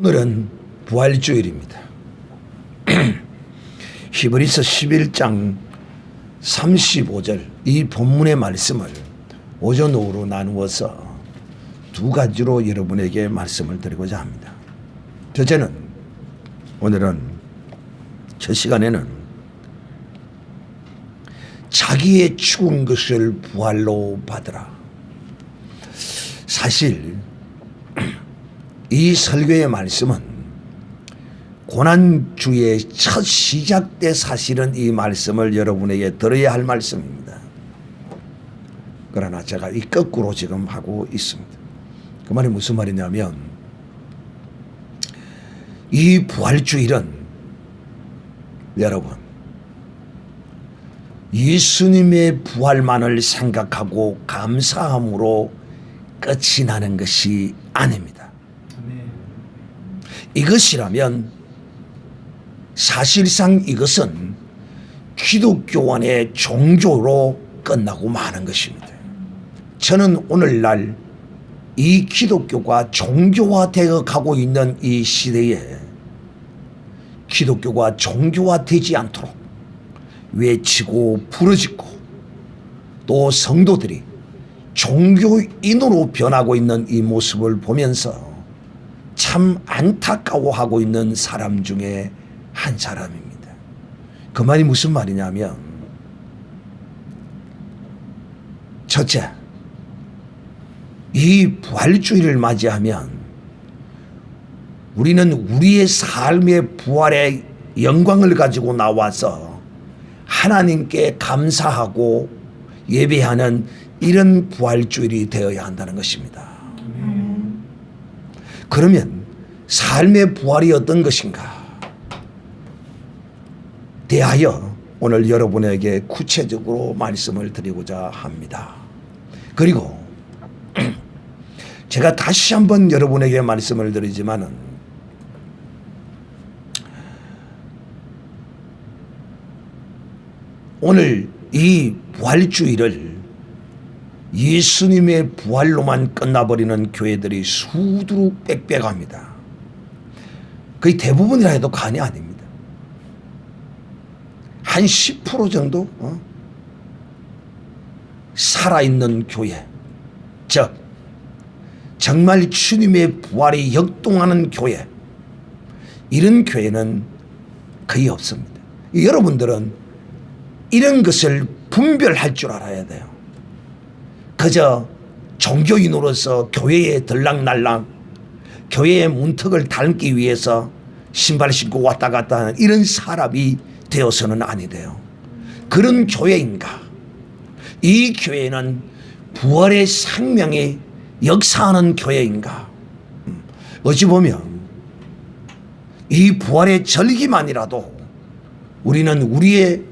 오늘은 부활주일입니다. 히브리서 11장 35절 이 본문의 말씀을 오전 오후로 나누어서 두 가지로 여러분에게 말씀을 드리고자 합니다. 첫째는 오늘은 첫 시간에는 자기의 죽은 것을 부활로 받으라. 사실 이 설교의 말씀은 고난주의 첫 시작 때 사실은 이 말씀을 여러분에게 들어야 할 말씀입니다. 그러나 제가 이 거꾸로 지금 하고 있습니다. 그 말이 무슨 말이냐면 이 부활주일은 여러분 예수님의 부활만을 생각하고 감사함으로 끝이 나는 것이 아닙니다. 이것이라면 사실상 이것은 기독교원의 종교로 끝나고 마는 것입니다. 저는 오늘날 이 기독교가 종교화되어 가고 있는 이 시대에 기독교가 종교화되지 않도록 외치고 부르짖고 또 성도들이 종교인으로 변하고 있는 이 모습을 보면서 참 안타까워하고 있는 사람 중에 한 사람입니다. 그 말이 무슨 말이냐면 첫째, 이 부활주의를 맞이하면 우리는 우리의 삶의 부활의 영광을 가지고 나와서 하나님께 감사하고 예배하는 이런 부활주일이 되어야 한다는 것입니다. 그러면 삶의 부활이 어떤 것인가 대하여 오늘 여러분에게 구체적으로 말씀을 드리고자 합니다. 그리고 제가 다시 한번 여러분에게 말씀을 드리지만은 오늘 이 부활주일을 예수님의 부활로만 끝나버리는 교회들이 수두룩 빽빽합니다. 거의 대부분이라 해도 과언이 아닙니다. 한 10% 정도 살아있는 교회, 즉 정말 주님의 부활이 역동하는 교회, 이런 교회는 거의 없습니다. 여러분들은 이런 것을 분별할 줄 알아야 돼요. 그저 종교인으로서 교회에 들락날락 교회의 문턱을 닮기 위해서 신발 신고 왔다 갔다 하는 이런 사람이 되어서는 아니 돼요. 그런 교회인가? 이 교회는 부활의 생명이 역사하는 교회인가? 어찌 보면 이 부활의 절기만이라도 우리는 우리의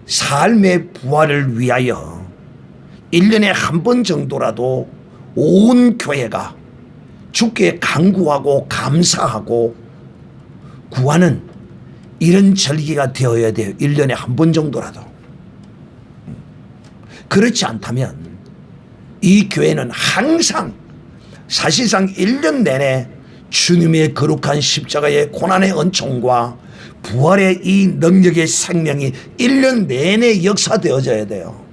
삶의 부활을 위하여 1년에 한 번 정도라도 온 교회가 주께 간구하고 감사하고 구하는 이런 절기가 되어야 돼요. 1년에 한 번 정도라도. 그렇지 않다면 이 교회는 항상 사실상 1년 내내 주님의 거룩한 십자가의 고난의 은총과 부활의 이 능력의 생명이 1년 내내 역사되어져야 돼요.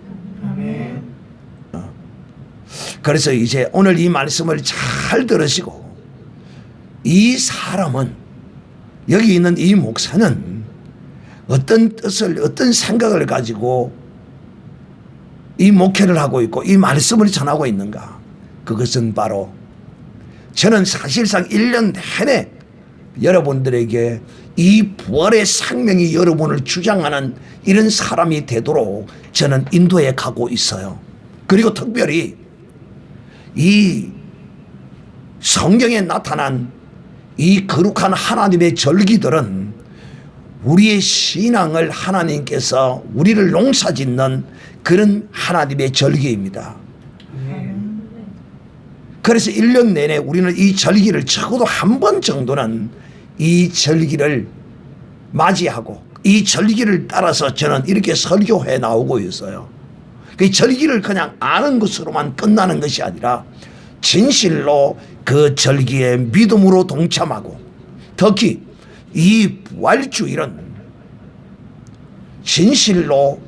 그래서 이제 오늘 이 말씀을 잘 들으시고 이 사람은 여기 있는 이 목사는 어떤 뜻을 어떤 생각을 가지고 이 목회를 하고 있고 이 말씀을 전하고 있는가? 그것은 바로 저는 사실상 1년 내내 여러분들에게 이 부활의 생명이 여러분을 주장하는 이런 사람이 되도록 저는 인도해 가고 있어요. 그리고 특별히 이 성경에 나타난 이 거룩한 하나님의 절기들은 우리의 신앙을 하나님께서 우리를 농사짓는 그런 하나님의 절기입니다. 그래서 1년 내내 우리는 이 절기를 적어도 한 번 정도는 이 절기를 맞이하고 이 절기를 따라서 저는 이렇게 설교해 나오고 있어요. 그 절기를 그냥 아는 것으로만 끝나는 것이 아니라 진실로 그 절기에 믿음으로 동참하고 특히 이 부활주일은 진실로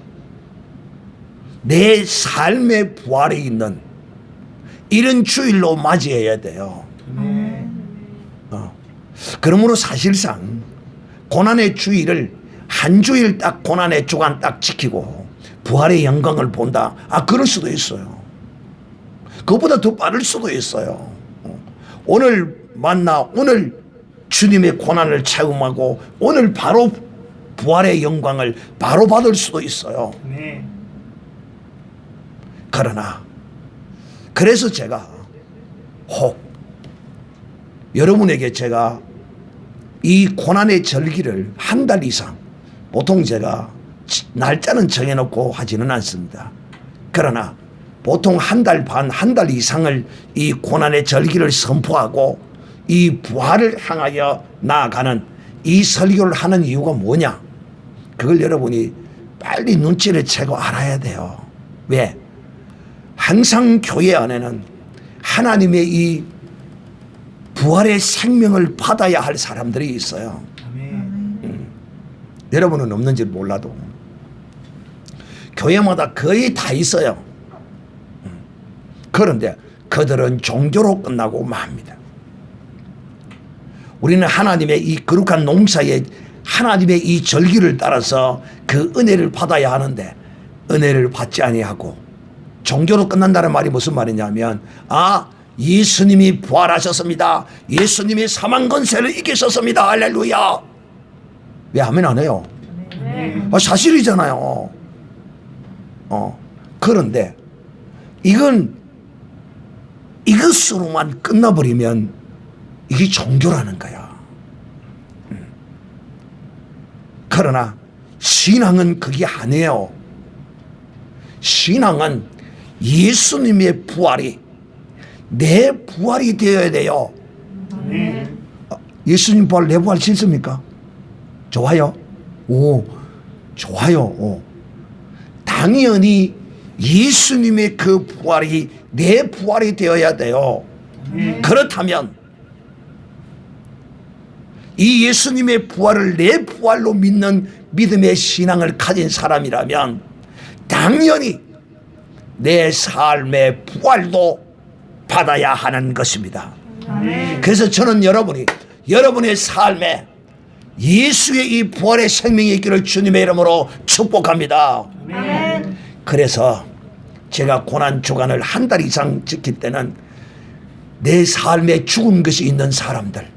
내 삶의 부활에 있는 이런 주일로 맞이해야 돼요. 그러므로 사실상 고난의 주일을 한 주일 딱 고난의 주간 딱 지키고 부활의 영광을 본다. 그럴 수도 있어요. 그것보다 더 빠를 수도 있어요. 오늘 오늘 주님의 고난을 체험하고 오늘 바로 부활의 영광을 바로 받을 수도 있어요. 그러나 그래서 제가 혹 여러분에게 제가 이 고난의 절기를 한 달 이상, 보통 제가 날짜는 정해놓고 하지는 않습니다. 그러나 보통 한 달 반, 한 달 이상을 이 고난의 절기를 선포하고 이 부활을 향하여 나아가는 이 설교를 하는 이유가 뭐냐? 그걸 여러분이 빨리 눈치를 채고 알아야 돼요. 왜? 항상 교회 안에는 하나님의 이 부활의 생명을 받아야 할 사람들이 있어요. 여러분은 없는지 몰라도 교회마다 거의 다 있어요. 그런데 그들은 종교로 끝나고 맙니다. 우리는 하나님의 이 거룩한 농사에 하나님의 이 절기를 따라서 그 은혜를 받아야 하는데 은혜를 받지 아니하고 종교로 끝난다는 말이 무슨 말이냐면 예수님이 부활하셨습니다. 예수님이 사망 권세를 이기셨습니다. 할렐루야. 왜 아멘 안 해요? 사실이잖아요. 그런데 이것으로만 끝나버리면 이게 종교라는 거야. 그러나 신앙은 그게 아니에요. 신앙은 예수님의 부활이 내 부활이 되어야 돼요. 예수님 부활 내 부활 싫습니까? 좋아요. 좋아요. 당연히 예수님의 그 부활이 내 부활이 되어야 돼요. 그렇다면 이 예수님의 부활을 내 부활로 믿는 믿음의 신앙을 가진 사람이라면 당연히 내 삶의 부활도 받아야 하는 것입니다. 그래서 저는 여러분의 삶에 예수의 이 부활의 생명이 있기를 주님의 이름으로 축복합니다. 그래서 제가 고난 주간을 한 달 이상 지킬 때는 내 삶에 죽은 것이 있는 사람들,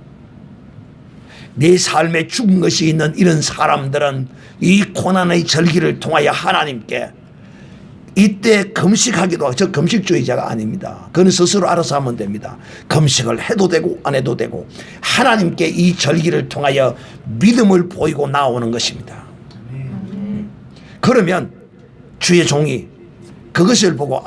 내 삶에 죽은 것이 있는 이런 사람들은 이 고난의 절기를 통하여 하나님께 이때 금식하기도, 저 금식주의자가 아닙니다. 그건 스스로 알아서 하면 됩니다. 금식을 해도 되고 안 해도 되고 하나님께 이 절기를 통하여 믿음을 보이고 나오는 것입니다. 그러면 주의 종이 그것을 보고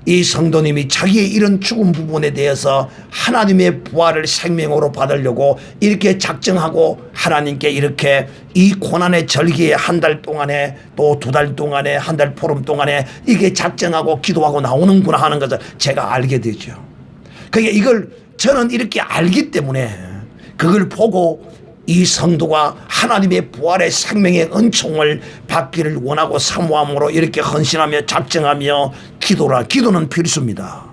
이 성도님이 자기의 이런 죽은 부분에 대해서 하나님의 부활을 생명으로 받으려고 이렇게 작정하고 하나님께 이렇게 이 고난의 절기에 한 달 동안에 또 2달 동안에 한 달 보름 동안에 이게 작정하고 기도하고 나오는구나 하는 것을 제가 알게 되죠. 그게 이걸 저는 이렇게 알기 때문에 그걸 보고 이 성도가 하나님의 부활의 생명의 은총을 받기를 원하고 사모함으로 이렇게 헌신하며 작정하며 기도는 필수입니다.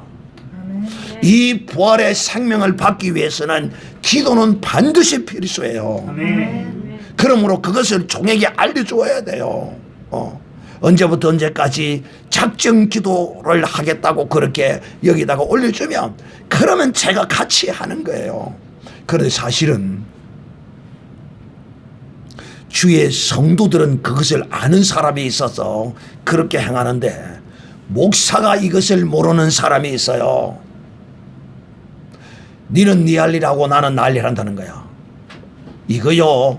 이 부활의 생명을 받기 위해서는 기도는 반드시 필수예요. 그러므로 그것을 종에게 알려주어야 돼요. 언제부터 언제까지 작정 기도를 하겠다고 그렇게 여기다가 올려주면 그러면 제가 같이 하는 거예요. 그런데 사실은 주의 성도들은 그것을 아는 사람이 있어서 그렇게 행하는데 목사가 이것을 모르는 사람이 있어요. 니는 네 할 일하고 나는 날 일 한다는 거야. 이거요,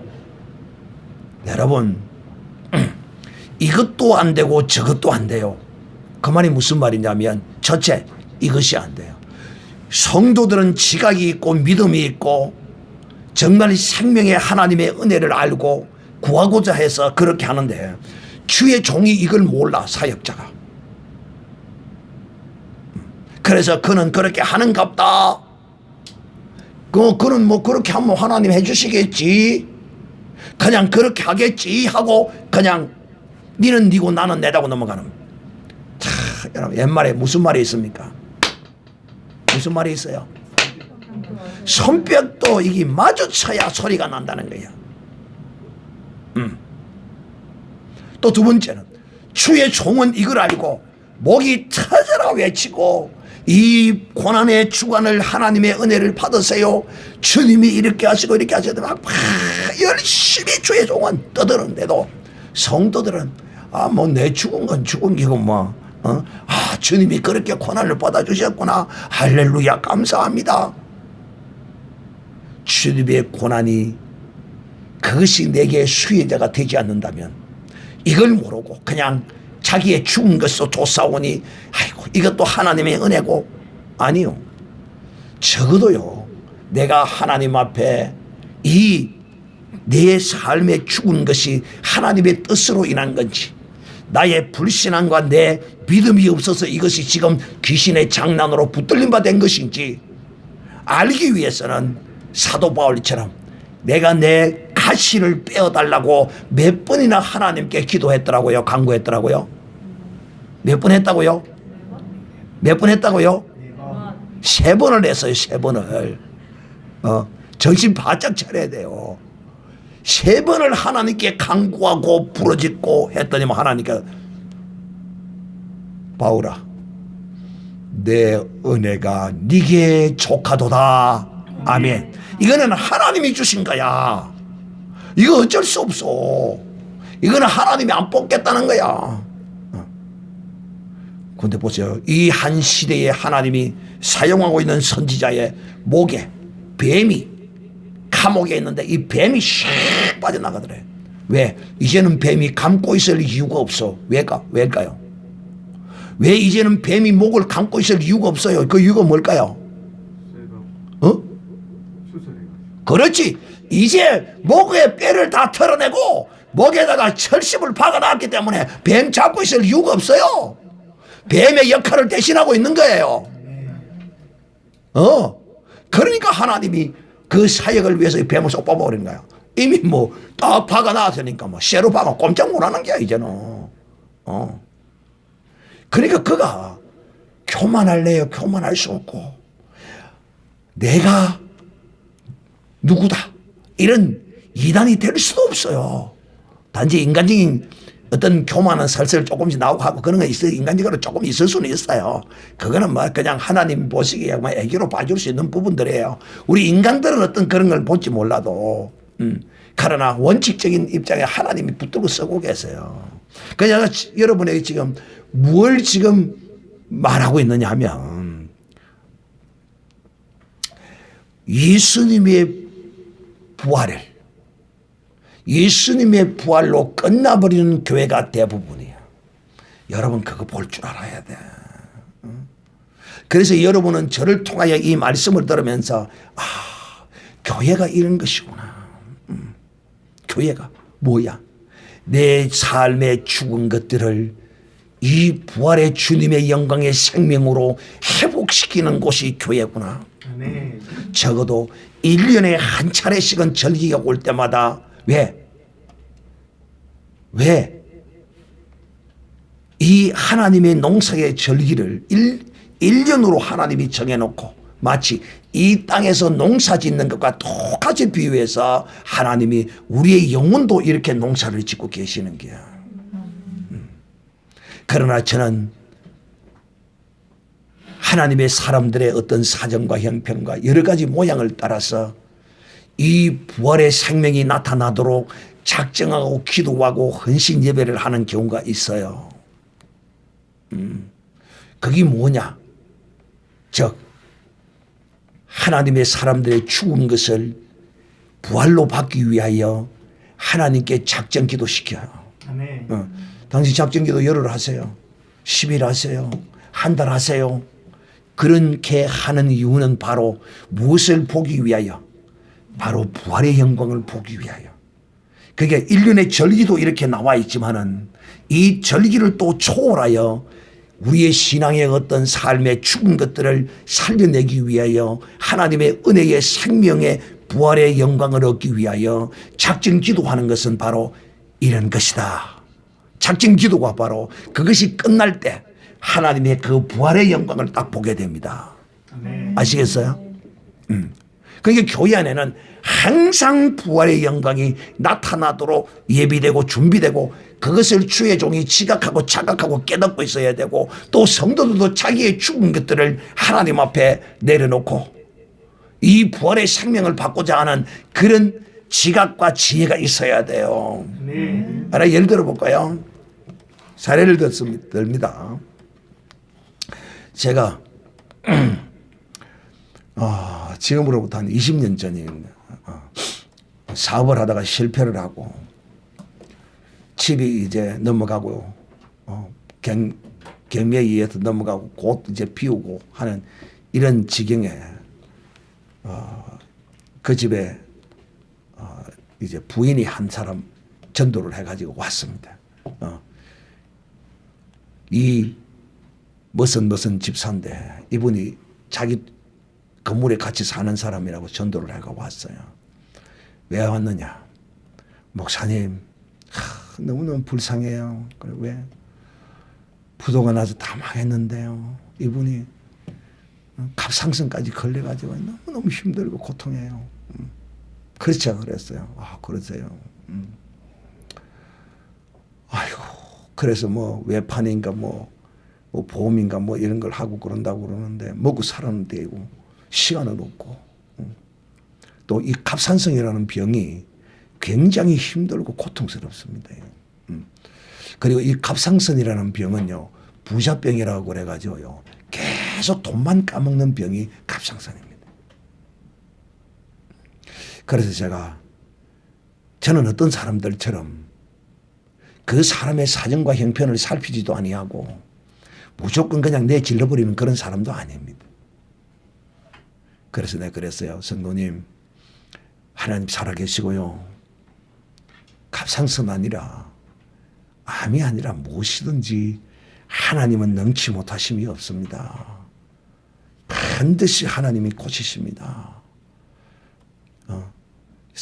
여러분, 이것도 안 되고 저것도 안 돼요. 그 말이 무슨 말이냐면 첫째, 이것이 안 돼요. 성도들은 지각이 있고 믿음이 있고 정말 생명의 하나님의 은혜를 알고 구하고자 해서 그렇게 하는데 주의 종이 이걸 몰라, 사역자가. 그래서 그는 그렇게 하는갑다. 그는 뭐 그렇게 하면 하나님 해주시겠지. 그냥 그렇게 하겠지 하고 그냥 니는 니고 나는 내다고 넘어가는. 자, 여러분 옛말에 무슨 말이 있습니까? 무슨 말이 있어요? 손뼉도 이게 마주쳐야 소리가 난다는 거야. 또 두 번째는 주의 종은 이걸 알고 목이 터져라 외치고 이 고난의 주관을 하나님의 은혜를 받으세요. 주님이 이렇게 하시고 이렇게 하셔도 막 열심히 주의 종은 떠드는데도 성도들은 뭐 내 죽은 건 죽은 기고 뭐 주님이 그렇게 고난을 받아주셨구나. 할렐루야 감사합니다. 주님의 고난이 그것이 내게 수혜자가 되지 않는다면 이걸 모르고 그냥 자기의 죽은 것으로 쫓아오니 아이고 이것도 하나님의 은혜고. 아니요. 적어도요 내가 하나님 앞에 이 내 삶에 죽은 것이 하나님의 뜻으로 인한 건지 나의 불신앙과 내 믿음이 없어서 이것이 지금 귀신의 장난으로 붙들림 바 된 것인지 알기 위해서는 사도 바울처럼 내가 내 가시를 빼어달라고 몇 번이나 하나님께 기도했더라고요. 간구했더라고요. 몇 번 했다고요? 몇 번 했다고요? 3번을 했어요. 3번을. 정신 바짝 차려야 돼요. 3번을 하나님께 간구하고 부르짖고 했더니 하나님께 바울아 내 은혜가 네게 족하도다. 아멘. 이거는 하나님이 주신 거야. 이거 어쩔 수 없어. 이거는 하나님이 안 뽑겠다는 거야. 근데 보세요. 이 한 시대에 하나님이 사용하고 있는 선지자의 목에 뱀이 감옥에 있는데 이 뱀이 샥 빠져나가더래. 왜? 이제는 뱀이 감고 있을 이유가 없어. 왜일까요? 왜 이제는 뱀이 목을 감고 있을 이유가 없어요? 그 이유가 뭘까요? 그렇지. 이제 목의 뼈를 다 털어내고 목에다가 철심을 박아놨기 때문에 뱀 잡고 있을 이유가 없어요. 뱀의 역할을 대신하고 있는 거예요. 그러니까 하나님이 그 사역을 위해서 이 뱀을 쏙 뽑아버린 거야. 이미 뭐 딱 박아놨으니까 뭐 쇠로 박아 꼼짝 못하는 게야 이제는. 그러니까 그가 교만할래요? 교만할 수 없고 내가 누구다 이런 이단이 될 수도 없어요. 단지 인간적인 어떤 교만은 설설 조금씩 나오고 하고 그런 거 있어. 인간적으로 조금 있을 수는 있어요. 그거는 뭐 그냥 하나님 보시기에 뭐 애기로 봐줄 수 있는 부분들이에요. 우리 인간들은 어떤 그런 걸 볼지 몰라도 그러나 원칙적인 입장에 하나님이 붙들고 쓰고 계세요. 그냥 여러분에게 지금 뭘 지금 말하고 있느냐 하면 예수님의 부활을 예수님의 부활로 끝나버리는 교회가 대부분이에요. 여러분 그거 볼 줄 알아야 돼. 그래서 여러분은 저를 통하여 이 말씀을 들으면서 교회가 이런 것이구나. 교회가 뭐야? 내 삶에 죽은 것들을 이 부활의 주님의 영광의 생명으로 회복시키는 곳이 교회구나. 적어도 1년에 한 차례씩은 절기가 올 때마다 왜? 이 하나님의 농사의 절기를 1년으로 하나님이 정해놓고 마치 이 땅에서 농사 짓는 것과 똑같이 비유해서 하나님이 우리의 영혼도 이렇게 농사를 짓고 계시는 거야. 그러나 저는 하나님의 사람들의 어떤 사정과 형편과 여러 가지 모양을 따라서 이 부활의 생명이 나타나도록 작정하고 기도하고 헌신 예배를 하는 경우가 있어요. 그게 뭐냐? 즉 하나님의 사람들의 죽은 것을 부활로 받기 위하여 하나님께 작정 기도시켜요. 당신 작정 기도 열흘 하세요. 10일 하세요. 한 달 하세요. 그렇게 하는 이유는 바로 무엇을 보기 위하여? 바로 부활의 영광을 보기 위하여. 그러니까 1년의 절기도 이렇게 나와 있지만은 이 절기를 또 초월하여 우리의 신앙의 어떤 삶의 죽은 것들을 살려내기 위하여 하나님의 은혜의 생명의 부활의 영광을 얻기 위하여 작정 기도하는 것은 바로 이런 것이다. 작정 기도가 바로 그것이 끝날 때 하나님의 그 부활의 영광을 딱 보게 됩니다. 아시겠어요? 그러니까 교회 안에는 항상 부활의 영광이 나타나도록 예비되고 준비되고 그것을 주의 종이 지각하고 자각하고 깨닫고 있어야 되고 또 성도들도 자기의 죽은 것들을 하나님 앞에 내려놓고 이 부활의 생명을 받고자 하는 그런 지각과 지혜가 있어야 돼요. 하나 예를 들어 볼까요? 사례를 듭니다. 제가 지금으로부터 한 20년 전에 사업을 하다가 실패를 하고 집이 이제 넘어가고 경매에 의해서 넘어가고 곧 이제 비우고 하는 이런 지경에 그 집에 이제 부인이 한 사람 전도를 해가지고 왔습니다. 이 무슨 집사인데 이분이 자기 건물에 같이 사는 사람이라고 전도를 해가 왔어요. 왜 왔느냐? 목사님, 너무너무 불쌍해요. 그래 왜? 부도가 나서 다 망했는데요. 이분이 갑상선까지 걸려가지고 너무너무 힘들고 고통해요. 그렇죠, 그랬어요. 그러세요. 아이고, 그래서 뭐 외판인가 뭐 보험인가 뭐 이런 걸 하고 그런다고 그러는데 먹고 살아는 되고 시간은 없고 또 이 갑상선이라는 병이 굉장히 힘들고 고통스럽습니다. 그리고 이 갑상선이라는 병은요 부자병이라고 그래가지고요 계속 돈만 까먹는 병이 갑상선입니다. 그래서 저는 어떤 사람들처럼 그 사람의 사정과 형편을 살피지도 아니하고 무조건 그냥 내질러버리는 그런 사람도 아닙니다. 그래서 내가 그랬어요. 성도님, 하나님 살아계시고요. 갑상선 아니라 암이 아니라 무엇이든지 하나님은 능치 못하심이 없습니다. 반드시 하나님이 고치십니다.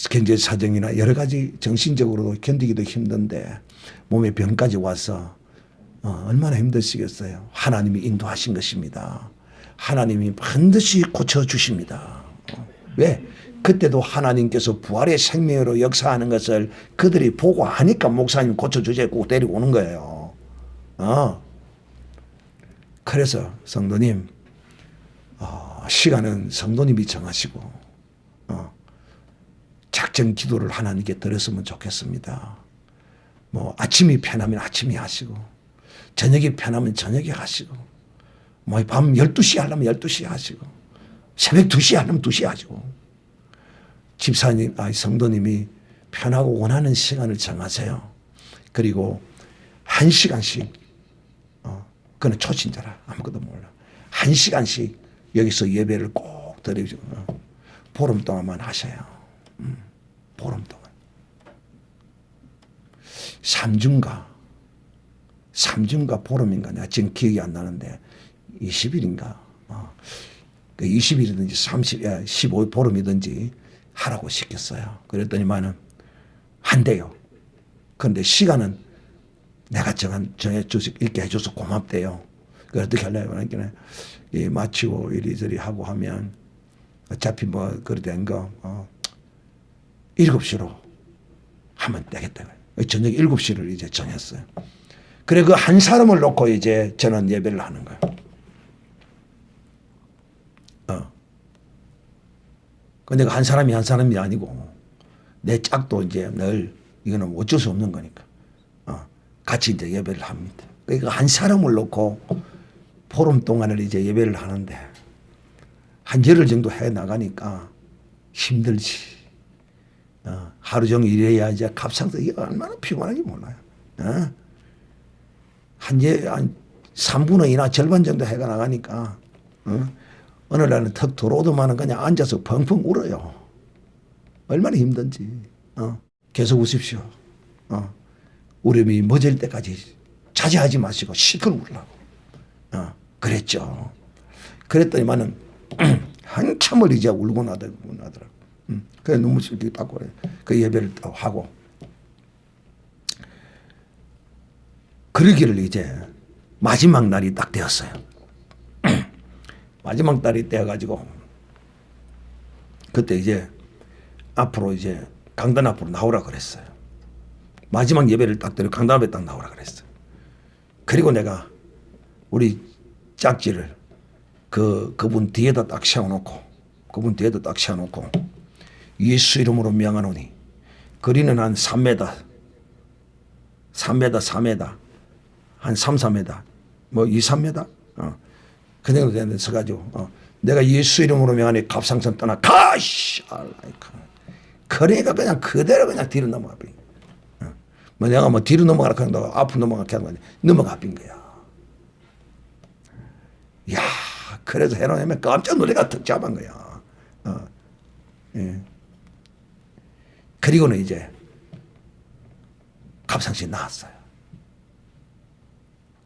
경제 사정이나 여러 가지 정신적으로도 견디기도 힘든데 몸에 병까지 와서 얼마나 힘드시겠어요. 하나님이 인도하신 것입니다. 하나님이 반드시 고쳐주십니다. 왜? 그때도 하나님께서 부활의 생명으로 역사하는 것을 그들이 보고 하니까 목사님 고쳐주제 꼭 데리고 오는 거예요. 그래서 성도님, 시간은 성도님이 정하시고 작정 기도를 하나님께 드렸으면 좋겠습니다. 뭐 아침이 편하면 아침이 하시고 저녁이 편하면 저녁에 하시고 뭐 밤 12시에 하려면 12시에 하시고 새벽 2시에 하려면 2시에 하시고 집사님, 성도님이 편하고 원하는 시간을 정하세요. 그리고 1시간씩 그는 초신자라 아무것도 몰라. 1시간씩 여기서 예배를 꼭 드리죠. 보름 동안만 하셔요. 보름 동안. 3주인가 보름인가 내가 지금 기억이 안 나는데 20일인가 20일이든지 15일 보름이든지 하라고 시켰어요. 그랬더니만은 한대요. 그런데 시간은 내가 정해줘서 이렇게 해줘서 고맙대요. 그 어떻게 하려고 하니까 마치고 이리저리 하고 하면 어차피 뭐 그래 된 거 7시로 하면 되겠다. 저녁 7시를 이제 정했어요. 그래 그 한 사람을 놓고 이제 저는 예배를 하는 거예요. 근데 그 한 사람이 아니고 내 짝도 이제 늘 이거는 어쩔 수 없는 거니까 같이 이제 예배를 합니다. 그러니까 한 사람을 놓고 보름 동안을 이제 예배를 하는데 한 열흘 정도 해 나가니까 힘들지. 하루 종일 일해야 이제 갑상선 이게 얼마나 피곤한지 몰라요. 한 3분의 2나 절반 정도 해가 나가니까 어느 날은 턱 들어오더만은 그냥 앉아서 펑펑 울어요. 얼마나 힘든지. 계속 우십시오. 울음이 멎을 때까지 자제하지 마시고 실컷 울라고. 그랬죠. 그랬더니만은 한참을 이제 울고 나더라고. 그래 눈물 이렇게 닦고 그 예배를 하고 그러기를 이제 마지막 날이 딱 되었어요. 마지막 날이 되어가지고 그때 이제 앞으로 이제 강단 앞으로 나오라 그랬어요. 마지막 예배를 딱 드려 강단 앞에 딱 나오라 그랬어요. 그리고 내가 우리 짝지를 그분 뒤에다 딱 세워놓고 예수 이름으로 명하노니 거리는 한 3m 한 3, 4m 뭐 2, 3m 그 정도 되는데 서가지고 내가 예수 이름으로 명하니 갑상선 떠나 가시 그러니까 그냥 그대로 그냥 뒤로 넘어가 버린 거야. 뭐 내가 뭐 뒤로 넘어가라 그런다 앞으로 넘어가게 하는 거야. 넘어가 버린 거야. 야 그래서 헤로님이 깜짝 놀래가 턱 잡은 거야. 예. 그리고는 이제 갑상선이 나왔어요.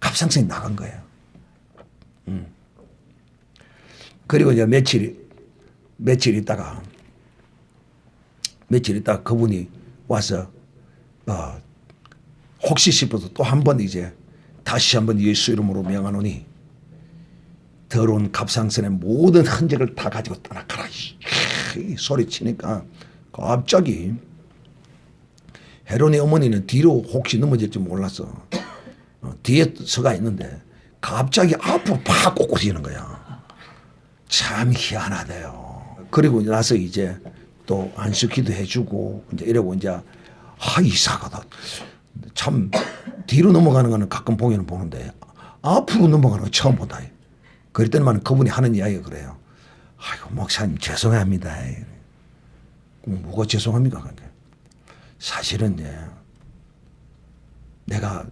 갑상선이 나간 거예요. 그리고 이제 며칠 있다가 그분이 와서 혹시 싶어서 또 한 번 이제 다시 한번 예수 이름으로 명하노니 더러운 갑상선의 모든 흔적을 다 가지고 떠나가라 소리치니까 갑자기 헤론의 어머니는 뒤로 혹시 넘어질지 몰라서 뒤에 서가 있는데 갑자기 앞으로 팍 꽂히는 거야. 참 희한하대요. 그리고 나서 이제 또 안수기도 해주고 이제 이러고 이제 이상하다. 참 뒤로 넘어가는 거는 가끔 보기는 보는데 앞으로 넘어가는 거 처음 본다. 그럴 때만 그분이 하는 이야기가 그래요. 아이고 목사님 죄송합니다. 뭐가 죄송합니까? 사실은 내가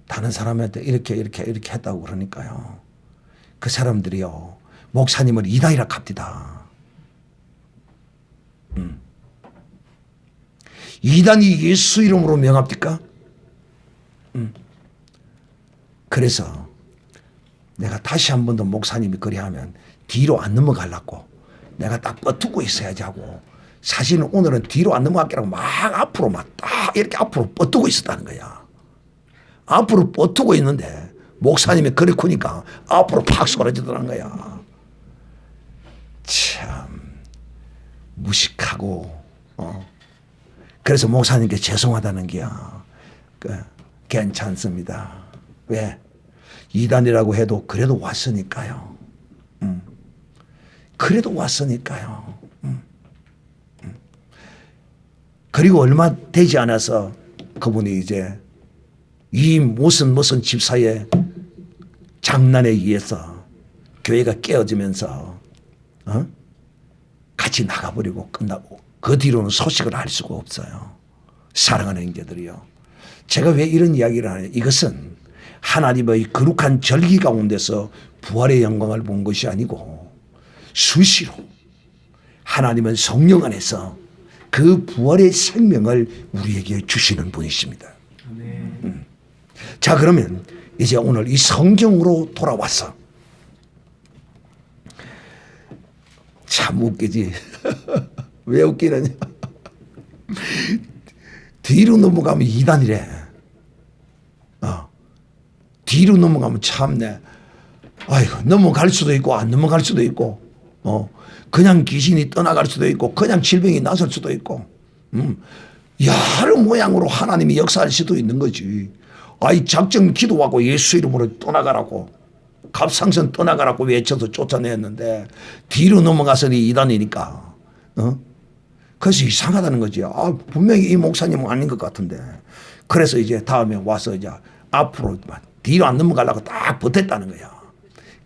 다른 사람한테 이렇게 했다고 그러니까요. 그 사람들이요 목사님을 이단이라 합디다. 이단이 예수 이름으로 명합니까? 그래서 내가 다시 한 번 더 목사님이 그리하면 뒤로 안 넘어가려고 내가 딱 뻗고 있어야지 하고 사실은 오늘은 뒤로 안 넘어갈게라고 막 앞으로 막 딱 이렇게 앞으로 뻗고 있었다는 거야. 앞으로 뻗고 있는데 목사님이 그래 크니까 앞으로 팍 쏟아지더라는 거야. 참 무식하고 그래서 목사님께 죄송하다는 게야. 괜찮습니다. 왜? 이단이라고 해도 그래도 왔으니까요. 그래도 왔으니까요. 그리고 얼마 되지 않아서 그분이 이제 이 무슨 집사의 장난에 의해서 교회가 깨어지면서 같이 나가버리고 끝나고 그 뒤로는 소식을 알 수가 없어요. 사랑하는 형제들이요. 제가 왜 이런 이야기를 하냐. 이것은 하나님의 거룩한 절기 가운데서 부활의 영광을 본 것이 아니고 수시로 하나님은 성령 안에서 그 부활의 생명을 우리에게 주시는 분이십니다. 자 그러면 이제 오늘 이 성경으로 돌아와서 참 웃기지. 왜 웃기느냐. 뒤로 넘어가면 이단이래. 뒤로 넘어가면 참네. 아이고 넘어갈 수도 있고 안 넘어갈 수도 있고 그냥 귀신이 떠나갈 수도 있고 그냥 질병이 나설 수도 있고 여러 모양으로 하나님이 역사할 수도 있는 거지. 작정 기도하고 예수 이름으로 떠나가라고 갑상선 떠나가라고 외쳐서 쫓아냈는데 뒤로 넘어가서니 이단이니까 그래서 이상하다는 거지. 분명히 이 목사님은 아닌 것 같은데. 그래서 이제 다음에 와서 이제 앞으로 뒤로 안 넘어가려고 딱 버텼다는 거야.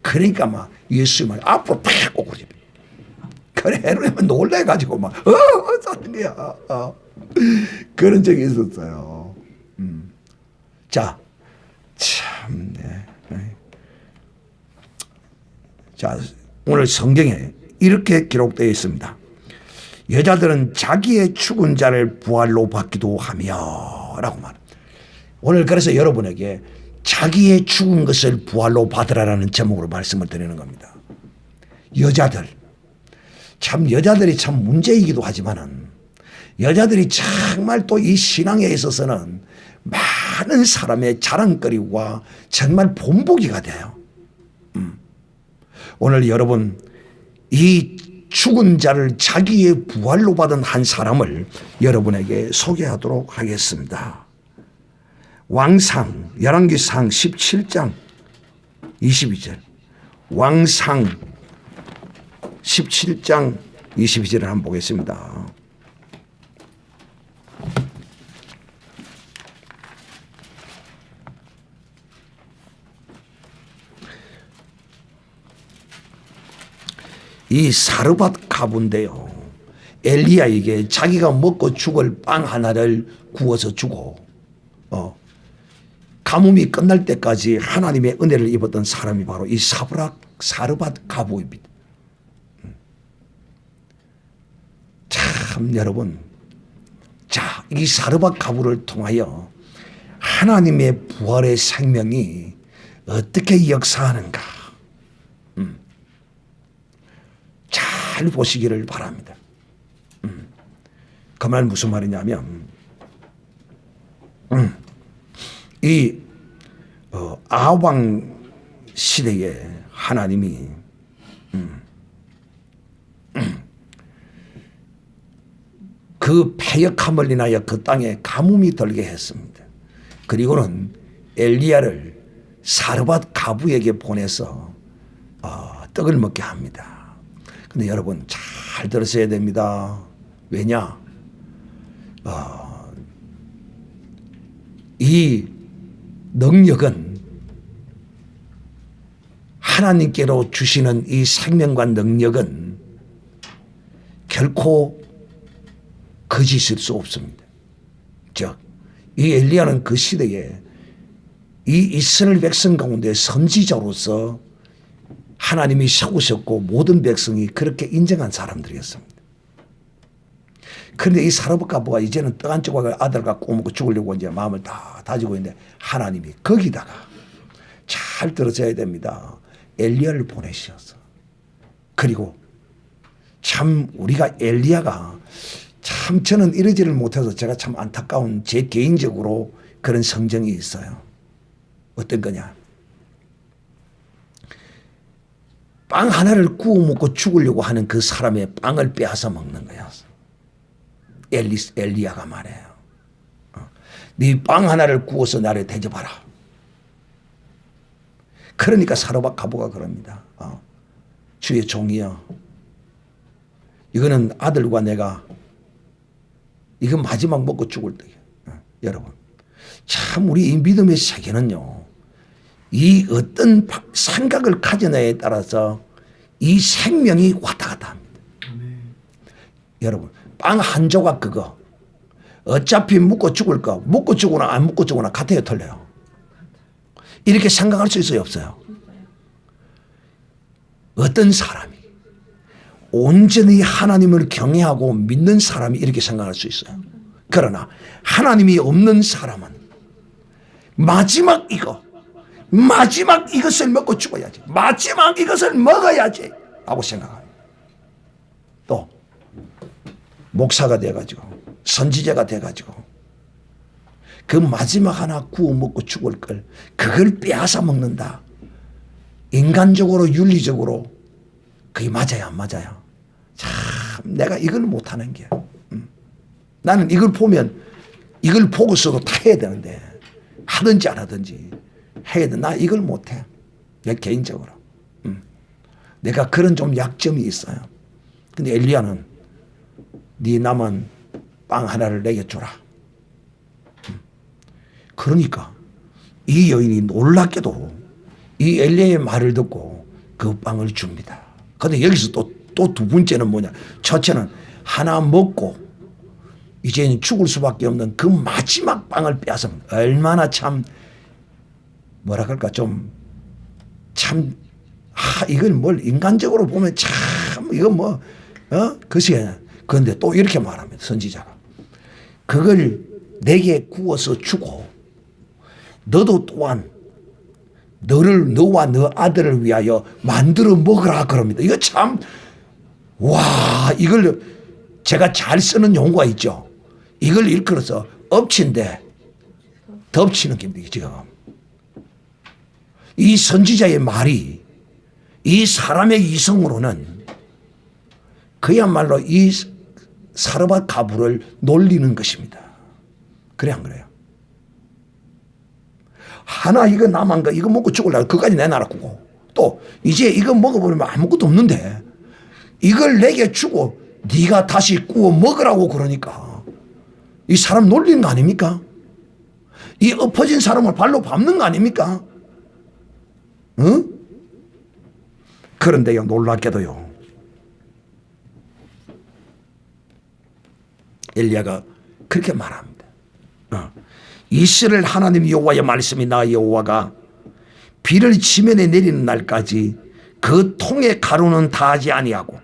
그러니까 막 예수 말 앞으로 팍 오고 집에. 그래 헤로님은 놀래가지고 막 어쩌는 거야. 그런 적이 있었어요. 자, 참네. 자, 오늘 성경에 이렇게 기록되어 있습니다. 여자들은 자기의 죽은 자를 부활로 받기도 하며 라고 말합니다. 오늘 그래서 여러분에게 자기의 죽은 것을 부활로 받으라라는 제목으로 말씀을 드리는 겁니다. 여자들, 참 여자들이 참 문제이기도 하지만은 여자들이 정말 또 이 신앙에 있어서는 많은 사람의 자랑거리와 정말 본보기가 돼요. 오늘 여러분 이 죽은 자를 자기의 부활로 받은 한 사람을 여러분에게 소개하도록 하겠습니다. 왕상 열왕기상 17장 22절 왕상 17장 22절을 한번 보겠습니다. 이 사르밧 가부인데요. 엘리야에게 자기가 먹고 죽을 빵 하나를 구워서 주고 가뭄이 끝날 때까지 하나님의 은혜를 입었던 사람이 바로 이 사르밧 가부입니다. 참 여러분, 자, 이 사르밧 가부를 통하여 하나님의 부활의 생명이 어떻게 역사하는가 잘 보시기를 바랍니다. 그 말 무슨 말이냐면 이 아왕 시대에 하나님이 그 패역함을 인하여 그 땅에 가뭄이 들게 했습니다. 그리고는 엘리야를 사르밧 가부에게 보내서 떡을 먹게 합니다. 근데 여러분 잘 들으셔야 됩니다. 왜냐? 이 능력은 하나님께로 주시는 이 생명과 능력은 결코 거짓일 수 없습니다. 즉, 이 엘리야는 그 시대에 이 이스라엘 백성 가운데 선지자로서 하나님이 세우셨고 모든 백성이 그렇게 인정한 사람들이었습니다. 그런데 이 사르밧 가부가 이제는 떡 한 조각을 아들 갖고 먹고 죽으려고 이제 마음을 다 다지고 있는데 하나님이 거기다가 잘 들어줘야 됩니다. 엘리야를 보내셔서 그리고 참 우리가 엘리야가 참 저는 이러지를 못해서 제가 참 안타까운 제 개인적으로 그런 성정이 있어요. 어떤 거냐? 빵 하나를 구워 먹고 죽으려고 하는 그 사람의 빵을 빼앗아 먹는 거야. 엘리야가 말해요. 네 빵 하나를 구워서 나를 대접하라. 그러니까 사르밧 가부가 그럽니다. 주의 종이여, 이거는 아들과 내가 이거 마지막 먹고 죽을 때야. 여러분 참 우리 이 믿음의 세계는요, 이 어떤 생각을 가져냐에 따라서 이 생명이 왔다 갔다 합니다. 여러분 빵 한 조각 그거 어차피 먹고 죽을 거, 먹고 죽거나 안 먹고 죽거나 같아요, 틀려요? 이렇게 생각할 수 있어요, 없어요? 어떤 사람이 온전히 하나님을 경외하고 믿는 사람이 이렇게 생각할 수 있어요. 그러나 하나님이 없는 사람은 마지막 이것을 먹고 죽어야지, 마지막 이것을 먹어야지 하고 생각합니다. 또 목사가 돼가지고 선지자가 돼가지고 그 마지막 하나 구워 먹고 죽을 걸 그걸 빼앗아 먹는다. 인간적으로 윤리적으로 그게 맞아요, 안 맞아요? 참 내가 이걸 못하는 게 나는 이걸 보면 이걸 보고서도 다 해야 되는데 하든지 안 하든지 해야 돼. 나 이걸 못해. 내 개인적으로. 내가 그런 좀 약점이 있어요. 근데 엘리야는 네 남은 빵 하나를 내게 주라. 그러니까 이 여인이 놀랍게도 이 엘리야의 말을 듣고 그 빵을 줍니다. 그런데 여기서 또 두 번째는 뭐냐? 첫째는 하나 먹고 이제는 죽을 수밖에 없는 그 마지막 빵을 빼앗아 얼마나 참 뭐라 그럴까 참 이걸 뭘 인간적으로 보면 참 이거 뭐 그것이 그런데 또 이렇게 말합니다. 선지자가 그걸 내게 구워서 주고 너도 또한 너와 너 아들을 위하여 만들어 먹으라 그럽니다. 이거 참, 와, 이걸 제가 잘 쓰는 용어가 있죠. 이걸 일컬어서 엎친데 덮치는 겁니다. 지금 이 선지자의 말이 이 사람의 이성으로는 그야말로 이 사르밧 가부를 놀리는 것입니다. 그래 안 그래요? 하나 이거 남은 거 이거 먹고 죽으려고 그까지 내놔라고 또 이제 이거 먹어버리면 아무것도 없는데 이걸 내게 주고 네가 다시 구워 먹으라고 그러니까 이 사람 놀리는 거 아닙니까? 이 엎어진 사람을 발로 밟는 거 아닙니까? 응? 그런데요, 놀랍게도요, 엘리야가 그렇게 말합니다. 이스라엘 하나님 여호와의 말씀이 나 여호와가 비를 지면에 내리는 날까지 그 통의 가루는 다하지 아니하고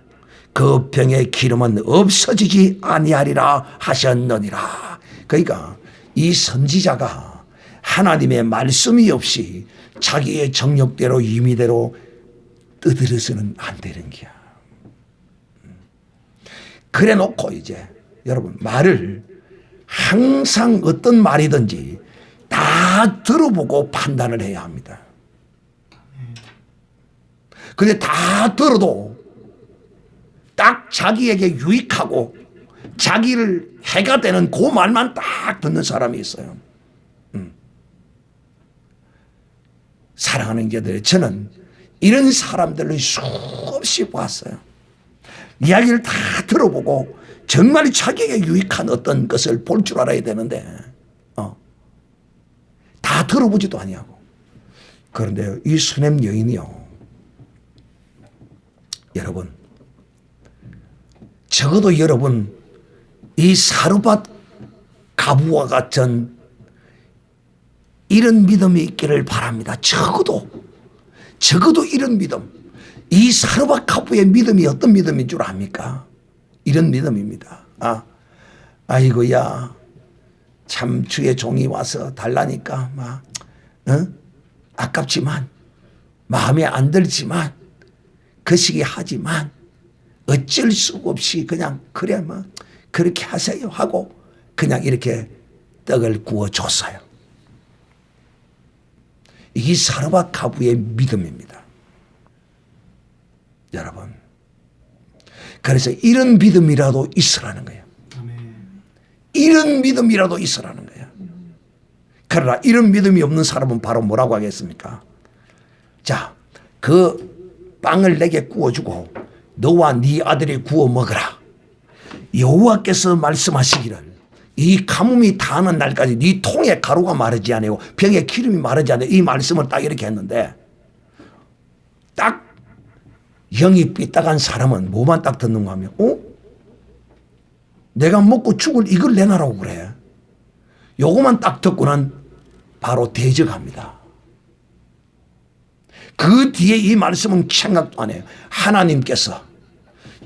그 병의 기름은 없어지지 아니하리라 하셨느니라. 그러니까 이 선지자가 하나님의 말씀이 없이 자기의 정욕대로 임의대로 떠들어서는 안 되는 거야. 그래 놓고 이제 여러분 말을 항상 어떤 말이든지 다 들어보고 판단을 해야 합니다. 근데 다 들어도 딱 자기에게 유익하고 자기를 해가 되는 그 말만 딱 듣는 사람이 있어요. 사랑하는 자들, 저는 이런 사람들을 수없이 봤어요. 이야기를 다 들어보고 정말 자기에게 유익한 어떤 것을 볼 줄 알아야 되는데 다 들어보지도 아니하고. 그런데 이 수냄 여인이요, 여러분, 적어도 여러분 이 사르밧 가부와 같은 이런 믿음이 있기를 바랍니다. 적어도 이런 믿음. 이 사르밧 가부의 믿음이 어떤 믿음인 줄 압니까? 이런 믿음입니다. 아이고야, 참 주의 종이 와서 달라니까 막 아깝지만 마음에 안 들지만 거시기 하지만 어쩔 수 없이 그냥 그래 뭐 그렇게 하세요 하고 그냥 이렇게 떡을 구워줬어요. 이게 사르밧 가부의 믿음입니다. 여러분, 그래서 이런 믿음이라도 있으라는 거예요. 이런 믿음이라도 있으라는 거예요. 그러나 이런 믿음이 없는 사람은 바로 뭐라고 하겠습니까? 자, 그 빵을 내게 구워주고 너와 네 아들이 구워 먹으라. 여호와께서 말씀하시기를 이 가뭄이 다하는 날까지 네 통에 가루가 마르지 아니하고 병에 기름이 마르지 아니하고, 이 말씀을 딱 이렇게 했는데 딱 영이 삐딱한 사람은 뭐만 딱 듣는가 하면 내가 먹고 죽을 이걸 내놔라고 그래. 요거만 딱 듣고는 바로 대적합니다. 그 뒤에 이 말씀은 생각도 안 해요. 하나님께서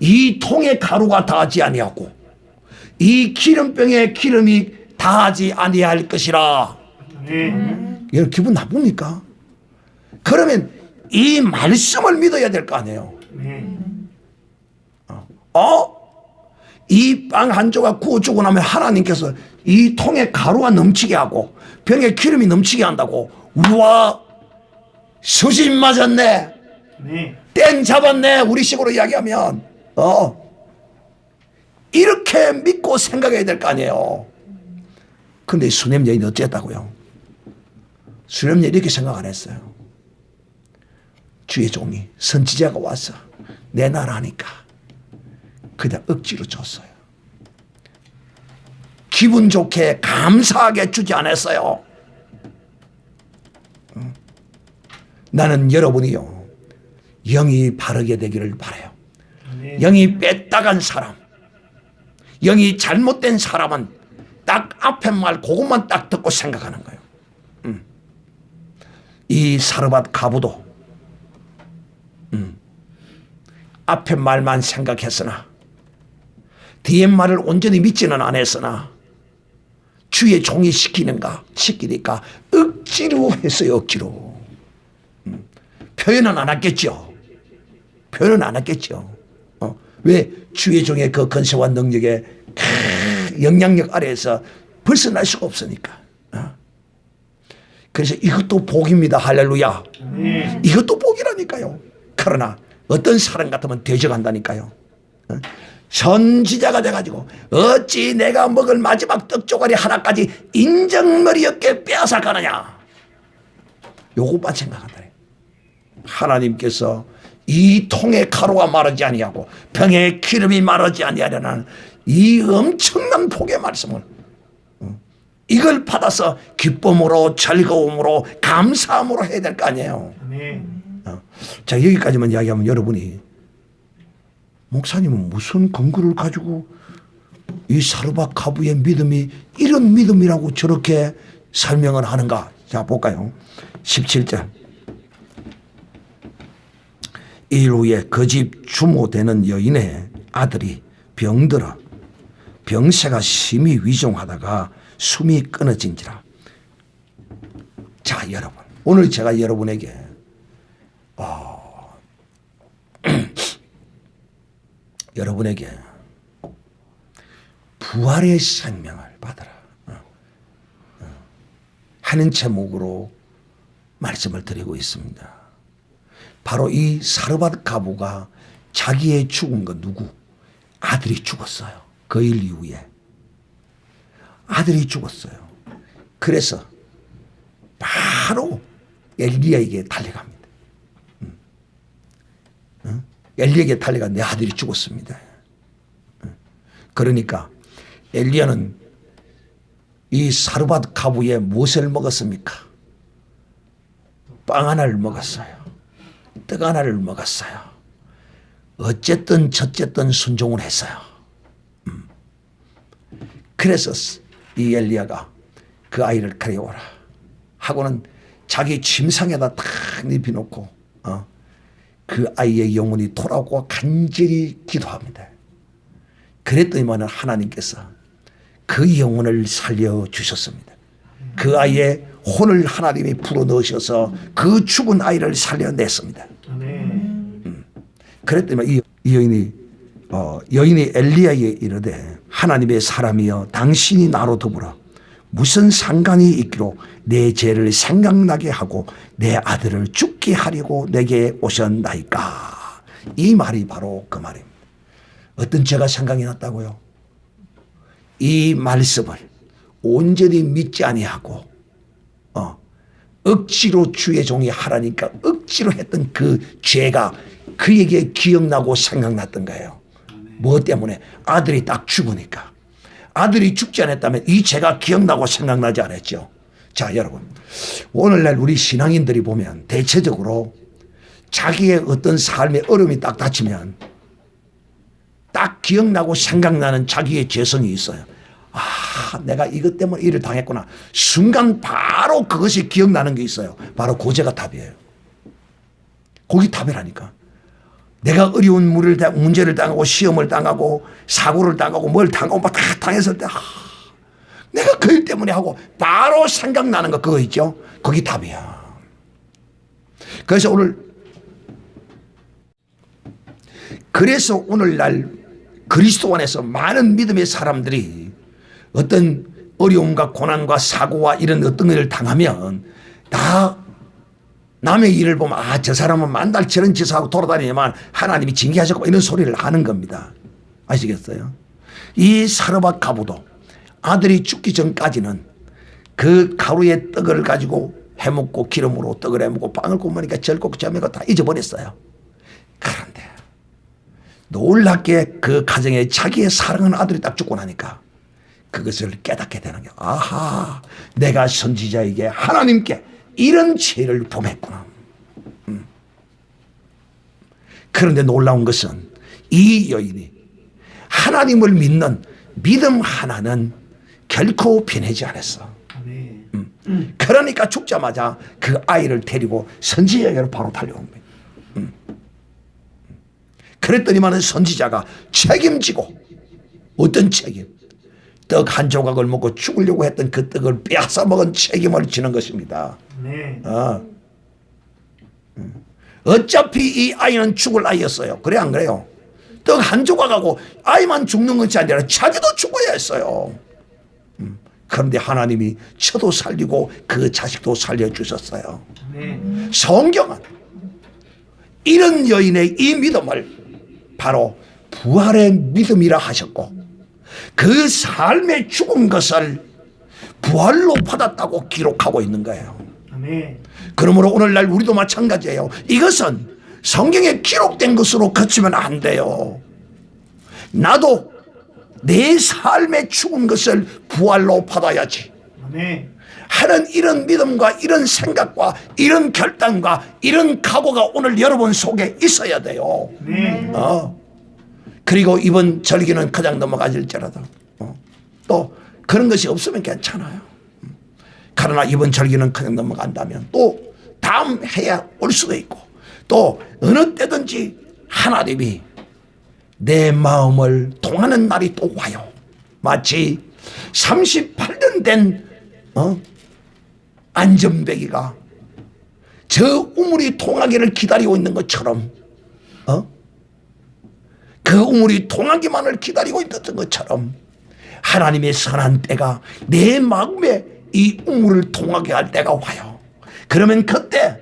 이 통에 가루가 다하지 아니하고 이 기름병에 기름이 다하지 아니할 것이라. 여러분 기분 나쁩니까? 그러면 이 말씀을 믿어야 될 거 아니에요. 이 빵 한 조각 구워주고 나면 하나님께서 이 통에 가루가 넘치게 하고 병에 기름이 넘치게 한다고. 우와, 수진 맞았네. 땡 잡았네. 우리식으로 이야기하면 이렇게 믿고 생각해야 될 거 아니에요. 근데 수냄 여인이 어쨌다고요? 수냄 여인이 이렇게 생각 안 했어요. 주의 종이 선지자가 와서 내놔라니까 그냥 억지로 줬어요. 기분 좋게 감사하게 주지 않았어요. 나는 여러분이요, 영이 바르게 되기를 바라요. 영이 빼딱한 사람, 영이 잘못된 사람은 딱 앞에 말 그것만 딱 듣고 생각하는 거예요. 이 사르밧 가부도 앞에 말만 생각했으나 뒤에 말을 온전히 믿지는 않았으나 주의 종이 시키니까 억지로 했어요. 억지로. 표현은 안 했겠죠. 표현은 안 했겠죠. 왜 주의 종의 그 건세와 능력의 영향력 아래에서 벗어날 수가 없으니까. 그래서 이것도 복입니다. 할렐루야. 이것도 복이라니까요. 그러나 어떤 사람 같으면 대적한다니까요. 선지자가 돼가지고 어찌 내가 먹을 마지막 떡조가리 하나까지 인정머리 없게 빼앗아가느냐. 요것만 생각한다. 하나님께서 이 통의 가루가 마르지 아니하고 병의 기름이 마르지 아니하려는 이 엄청난 복의 말씀을 이걸 받아서 기쁨으로 즐거움으로 감사함으로 해야 될 거 아니에요. 자, 여기까지만 이야기하면 여러분이 목사님은 무슨 근거를 가지고 이 사르밧가부의 믿음이 이런 믿음이라고 저렇게 설명을 하는가. 자, 볼까요? 17절. 일 후에 그 집 주모 되는 여인의 아들이 병들어 병세가 심히 위중하다가 숨이 끊어진지라. 자, 여러분, 오늘 제가 여러분에게 여러분에게 부활의 생명을 받아라 하는 제목으로 말씀을 드리고 있습니다. 바로 이 사르밧가부가 자기의 죽은 건 누구? 아들이 죽었어요. 그 일 이후에 아들이 죽었어요. 그래서 바로 엘리야에게 달려갑니다. 엘리야에게 달려가 내 아들이 죽었습니다. 그러니까 엘리야는 이 사르밧가부에 무엇을 먹었습니까? 빵 하나를 먹었어요. 떡 하나를 먹었어요. 어쨌든 저쨌든 순종을 했어요. 그래서 이 엘리야가 그 아이를 가려워라 하고는 자기 침상에다 탁 눕혀놓고 그 아이의 영혼이 돌아오고 간절히 기도합니다. 그랬더니만 하나님께서 그 영혼을 살려주셨습니다. 그 아이의 혼을 하나님이 불어넣으셔서 그 죽은 아이를 살려냈습니다. 그랬더니 이 여인이 엘리야에게 이르되 하나님의 사람이여 당신이 나로 더불어 무슨 상관이 있기로 내 죄를 생각나게 하고 내 아들을 죽게 하려고 내게 오셨나이까. 이 말이 바로 그 말입니다. 어떤 죄가 생각이 났다고요? 이 말씀을 온전히 믿지 아니하고 억지로 주의 종이 하라니까 억지로 했던 그 죄가 그에게 기억나고 생각났던 거예요. 뭐 때문에? 아들이 딱 죽으니까. 아들이 죽지 않았다면 이 죄가 기억나고 생각나지 않았죠. 자, 여러분, 오늘날 우리 신앙인들이 보면 대체적으로 자기의 어떤 삶의 어려움이 딱 닥치면 딱 기억나고 생각나는 자기의 죄성이 있어요. 아, 내가 이것 때문에 일을 당했구나. 순간 바로 그것이 기억나는 게 있어요. 바로 고제가 답이에요. 거기 답이라니까. 내가 어려운 문제를 당하고 시험을 당하고 사고를 당하고 뭘 당하고 막 다 당했을 때 내가 그 일 때문에 하고 바로 생각나는 거 그거 있죠. 거기 답이야. 그래서 오늘날 그리스도 안에서 많은 믿음의 사람들이 어떤 어려움과 고난과 사고와 이런 어떤 일을 당하면 다 남의 일을 보면 저 사람은 만달 저런 짓을 하고 돌아다니지만 하나님이 징계하셨고 이런 소리를 하는 겁니다. 아시겠어요? 이 사르밧가부도 아들이 죽기 전까지는 그 가루의 떡을 가지고 해먹고 기름으로 떡을 해먹고 빵을 굽으니까 절고 저매고 다 잊어버렸어요. 그런데 놀랍게 그 가정에 자기의 사랑하는 아들이 딱 죽고 나니까 그것을 깨닫게 되는 게 아하, 내가 선지자에게 하나님께 이런 죄를 범했구나. 그런데 놀라운 것은 이 여인이 하나님을 믿는 믿음 하나는 결코 변하지 않았어. 그러니까 죽자마자 그 아이를 데리고 선지자에게로 바로 달려온 거예요. 그랬더니만 선지자가 책임지고, 어떤 책임? 떡 한 조각을 먹고 죽으려고 했던 그 떡을 빼앗아 먹은 책임을 지는 것입니다. 어차피 이 아이는 죽을 아이였어요. 그래 안 그래요? 떡 한 조각하고 아이만 죽는 것이 아니라 자기도 죽어야 했어요. 그런데 하나님이 저도 살리고 그 자식도 살려주셨어요. 성경은 이런 여인의 이 믿음을 바로 부활의 믿음이라 하셨고, 그 삶에 죽은 것을 부활로 받았다고 기록하고 있는 거예요. 그러므로 오늘날 우리도 마찬가지예요. 이것은 성경에 기록된 것으로 그치면 안 돼요. 나도 내 삶에 죽은 것을 부활로 받아야지 하는 이런 믿음과 이런 생각과 이런 결단과 이런 각오가 오늘 여러분 속에 있어야 돼요. 그리고 이번 절기는 그냥 넘어가질지라도 또 그런 것이 없으면 괜찮아요. 그러나 이번 절기는 그냥 넘어간다면 또 다음 해에 올 수도 있고, 또 어느 때든지 하나님이 내 마음을 통하는 날이 또 와요. 마치 38년 된 안전배기가 저 우물이 통하기를 기다리고 있는 것처럼, 그 우물이 통하기만을 기다리고 있던 것처럼 하나님의 선한 때가 내 마음에 이 우물을 통하게 할 때가 와요. 그러면 그때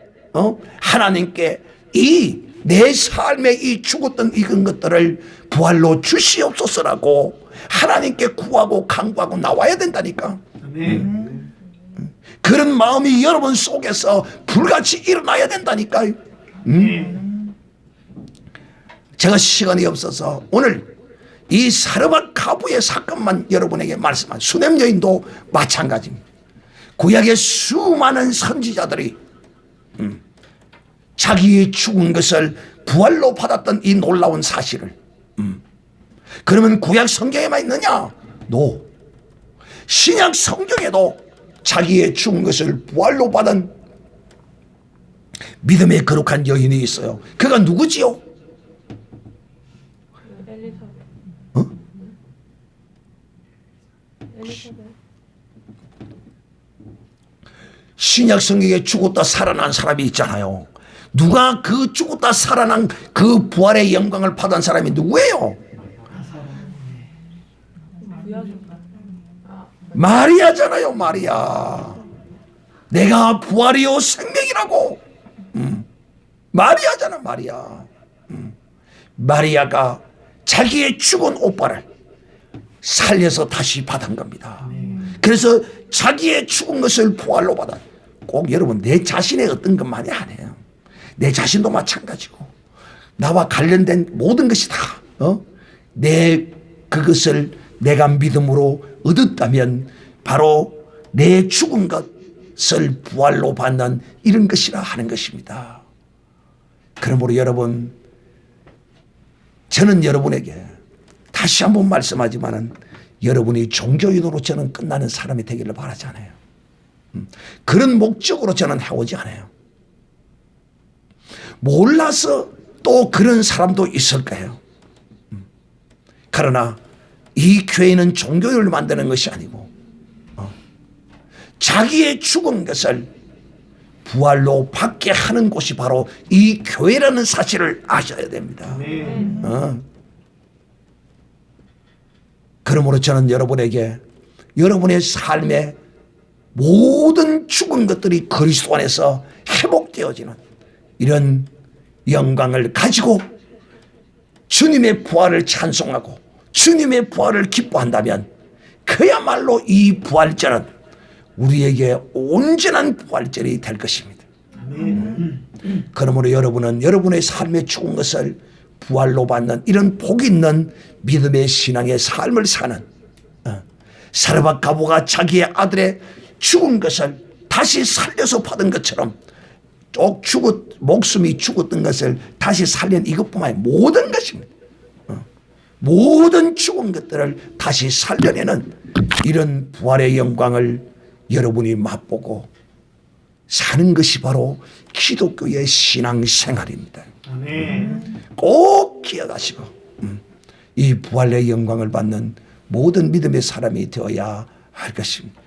하나님께 이 내 삶에 이 죽었던 익은 것들을 부활로 주시옵소서라고 하나님께 구하고 간구하고 나와야 된다니까. 그런 마음이 여러분 속에서 불같이 일어나야 된다니까. 제가 시간이 없어서 오늘 이 사르밧 가부의 사건만 여러분에게 말씀한, 수넴 여인도 마찬가지입니다. 구약의 수많은 선지자들이 자기의 죽은 것을 부활로 받았던 이 놀라운 사실을, 그러면 구약 성경에만 있느냐? No. 신약 성경에도 자기의 죽은 것을 부활로 받은 믿음의 거룩한 여인이 있어요. 그가 누구지요? 신약 성경에 죽었다 살아난 사람이 있잖아요. 누가 그 죽었다 살아난 그 부활의 영광을 받은 사람이 누구예요? 마리아잖아요. 마리아. 내가 부활이요 생명이라고. 마리아잖아. 마리아. 마리아가 자기의 죽은 오빠를 살려서 다시 받은 겁니다. 그래서 자기의 죽은 것을 부활로 받아. 꼭 여러분 내 자신의 어떤 것만이 아니에요. 내 자신도 마찬가지고 나와 관련된 모든 것이 다 내 그것을 내가 믿음으로 얻었다면 바로 내 죽은 것을 부활로 받는 이런 것이라 하는 것입니다. 그러므로 여러분, 저는 여러분에게 다시 한번 말씀하지만은 여러분이 종교인으로 저는 끝나는 사람이 되기를 바라지 않아요. 그런 목적으로 저는 해오지 않아요. 몰라서 또 그런 사람도 있을 거예요. 그러나 이 교회는 종교인을 만드는 것이 아니고 자기의 죽은 것을 부활로 받게 하는 곳이 바로 이 교회라는 사실을 아셔야 됩니다. 그러므로 저는 여러분에게 여러분의 삶에 모든 죽은 것들이 그리스도 안에서 회복되어지는 이런 영광을 가지고 주님의 부활을 찬송하고 주님의 부활을 기뻐한다면 그야말로 이 부활절은 우리에게 온전한 부활절이 될 것입니다. 그러므로 여러분은 여러분의 삶에 죽은 것을 부활로 받는 이런 복 있는 믿음의 신앙의 삶을 사는 사르밧 가부가 자기의 아들의 죽은 것을 다시 살려서 받은 것처럼 목숨이 죽었던 것을 다시 살린 이것뿐만 아니라 모든 것입니다. 모든 죽은 것들을 다시 살려내는 이런 부활의 영광을 여러분이 맛보고 사는 것이 바로 기독교의 신앙생활입니다. 꼭 기억하시고 이 부활의 영광을 받는 모든 믿음의 사람이 되어야 할 것입니다.